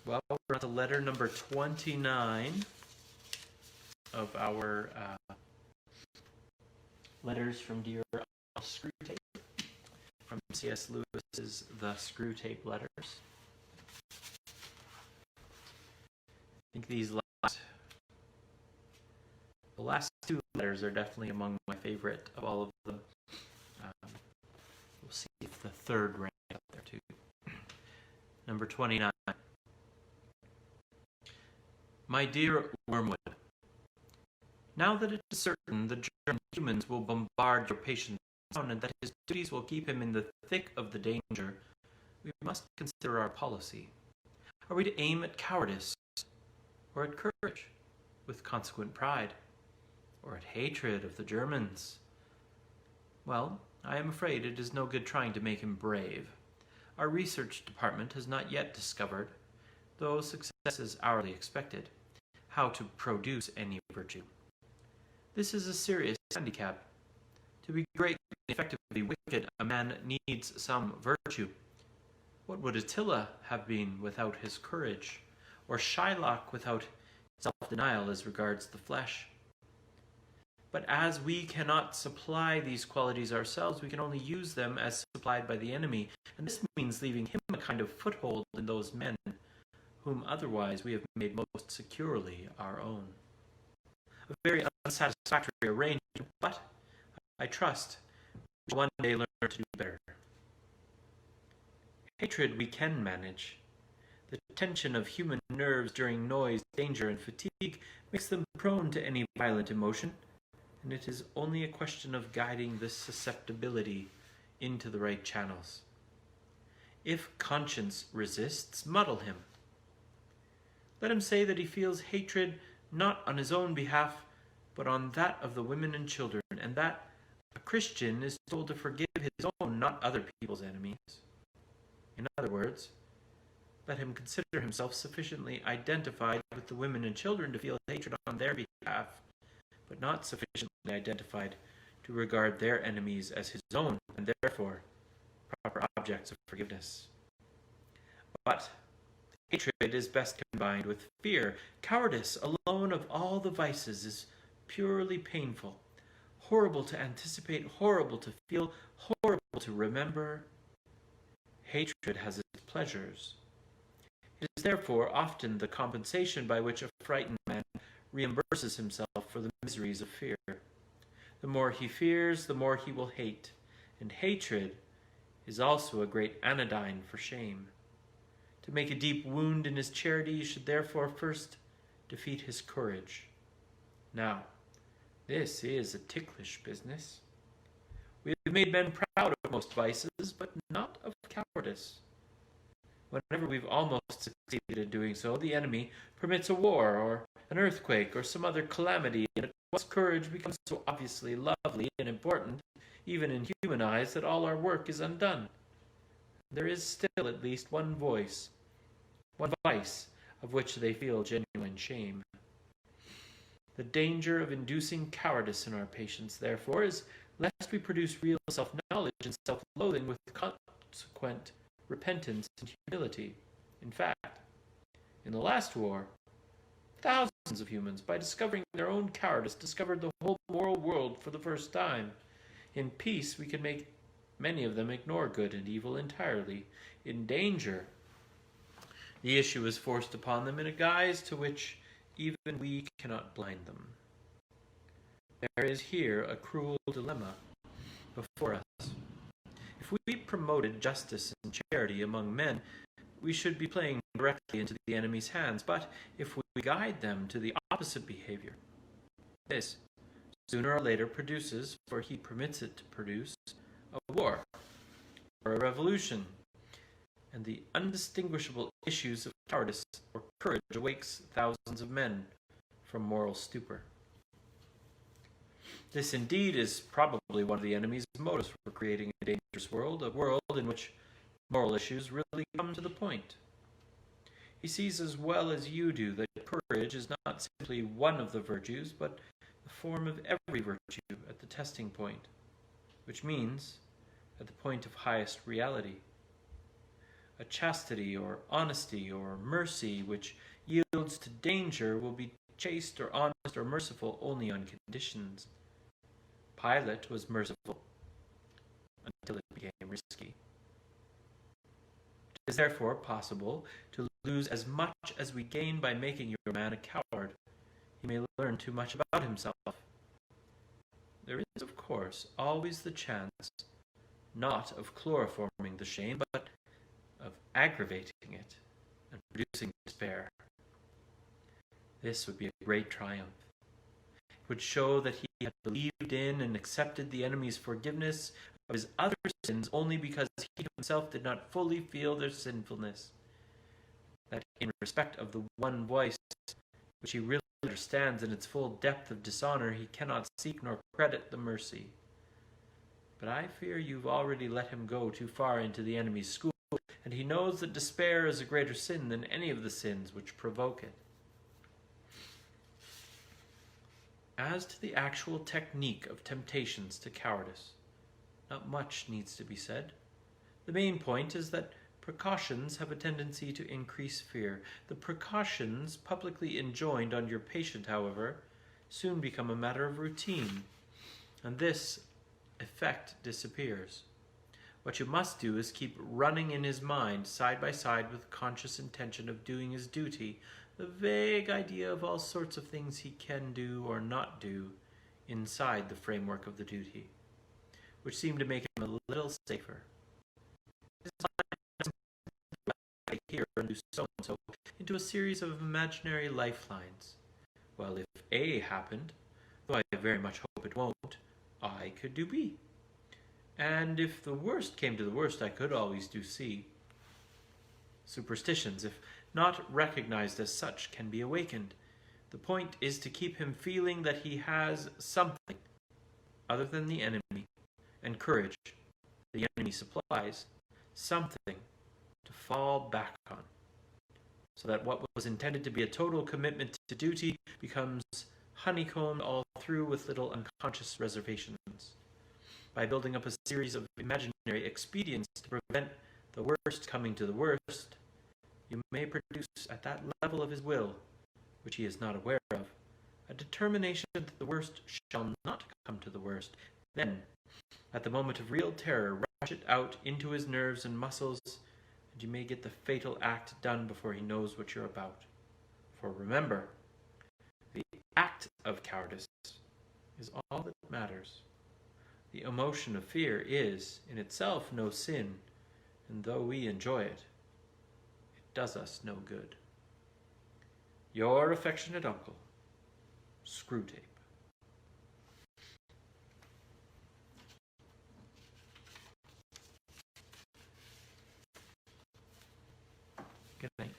Well, we're on to letter number 29 of our letters from dear Screwtape, from C.S. Lewis's The Screwtape Letters. I think the last two letters are definitely among my favorite of all of them. We'll see if the third ranks up there too. Number 29. My dear Wormwood, now that it is certain the German humans will bombard your patient town and that his duties will keep him in the thick of the danger, we must consider our policy. Are we to aim at cowardice, or at courage, with consequent pride, or at hatred of the Germans? Well, I am afraid it is no good trying to make him brave. Our research department has not yet discovered, though success is hourly expected, how to produce any virtue. This is a serious handicap. To be great and effectively wicked, a man needs some virtue. What would Attila have been without his courage, or Shylock without self-denial as regards the flesh? But as we cannot supply these qualities ourselves, we can only use them as supplied by the enemy, and this means leaving him a kind of foothold in those men whom otherwise we have made most securely our own. A very unsatisfactory arrangement, but I trust we shall one day learn to do better. Hatred we can manage. The tension of human nerves during noise, danger, and fatigue makes them prone to any violent emotion, and it is only a question of guiding this susceptibility into the right channels. If conscience resists, muddle him. Let him say that he feels hatred not on his own behalf, but on that of the women and children, and that a Christian is told to forgive his own, not other people's enemies. In other words, let him consider himself sufficiently identified with the women and children to feel hatred on their behalf, but not sufficiently identified to regard their enemies as his own, and therefore proper objects of forgiveness. But hatred is best combined with fear. Cowardice alone of all the vices is purely painful, horrible to anticipate, horrible to feel, horrible to remember. Hatred has its pleasures. It is therefore often the compensation by which a frightened man reimburses himself for the miseries of fear. The more he fears, the more he will hate, and hatred is also a great anodyne for shame. To make a deep wound in his charity, you should therefore first defeat his courage. Now, this is a ticklish business. We have made men proud of most vices, but not of cowardice. Whenever we've almost succeeded in doing so, the enemy permits a war, or an earthquake, or some other calamity, and at once courage becomes so obviously lovely and important, even in human eyes, that all our work is undone. There is still at least one vice of which they feel genuine shame. The danger of inducing cowardice in our patients, therefore, is lest we produce real self-knowledge and self-loathing with consequent repentance and humility. In fact, in the last war, thousands of humans, by discovering their own cowardice, discovered the whole moral world for the first time. In peace, we can make many of them ignore good and evil entirely. In danger, the issue is forced upon them in a guise to which even we cannot blind them. There is here a cruel dilemma before us. If we promoted justice and charity among men, we should be playing directly into the enemy's hands. But if we guide them to the opposite behavior, this, sooner or later, produces, for he permits it to produce, a war or a revolution, and the undistinguishable issues of cowardice or courage awakes thousands of men from moral stupor. This indeed is probably one of the enemy's motives for creating a dangerous world, a world in which moral issues really come to the point. He sees as well as you do that courage is not simply one of the virtues, but the form of every virtue at the testing point, which means at the point of highest reality. A chastity or honesty or mercy which yields to danger will be chaste or honest or merciful only on conditions. Pilate was merciful until it became risky. It is therefore possible to lose as much as we gain by making your man a coward. He may learn too much about himself. There is, of course, always the chance, not of chloroforming the shame, but of aggravating it and producing despair. This would be a great triumph. It would show that he had believed in and accepted the enemy's forgiveness of his other sins only because he himself did not fully feel their sinfulness. That in respect of the one voice, which he really understands in its full depth of dishonor, he cannot seek nor credit the mercy. But I fear you've already let him go too far into the enemy's school, and he knows that despair is a greater sin than any of the sins which provoke it. As to the actual technique of temptations to cowardice, not much needs to be said. The main point is that precautions have a tendency to increase fear. The precautions publicly enjoined on your patient, however, soon become a matter of routine, and this effect disappears. What you must do is keep running in his mind, side by side with conscious intention of doing his duty, the vague idea of all sorts of things he can do or not do inside the framework of the duty, which seem to make him a little safer. Here and do so and so into a series of imaginary lifelines. Well, if A happened, though I very much hope it won't, I could do B. And if the worst came to the worst, I could always do C. Superstitions, if not recognized as such, can be awakened. The point is to keep him feeling that he has something other than the enemy, and courage, the enemy supplies, something to fall back on, so that what was intended to be a total commitment to duty becomes honeycombed all through with little unconscious reservations. By building up a series of imaginary expedients to prevent the worst coming to the worst, you may produce at that level of his will, which he is not aware of, a determination that the worst shall not come to the worst. Then, at the moment of real terror, rush it out into his nerves and muscles, and you may get the fatal act done before he knows what you're about. For remember, the act of cowardice is all that matters. The emotion of fear is, in itself, no sin, and though we enjoy it, it does us no good. Your affectionate uncle, Screwtape. Good night.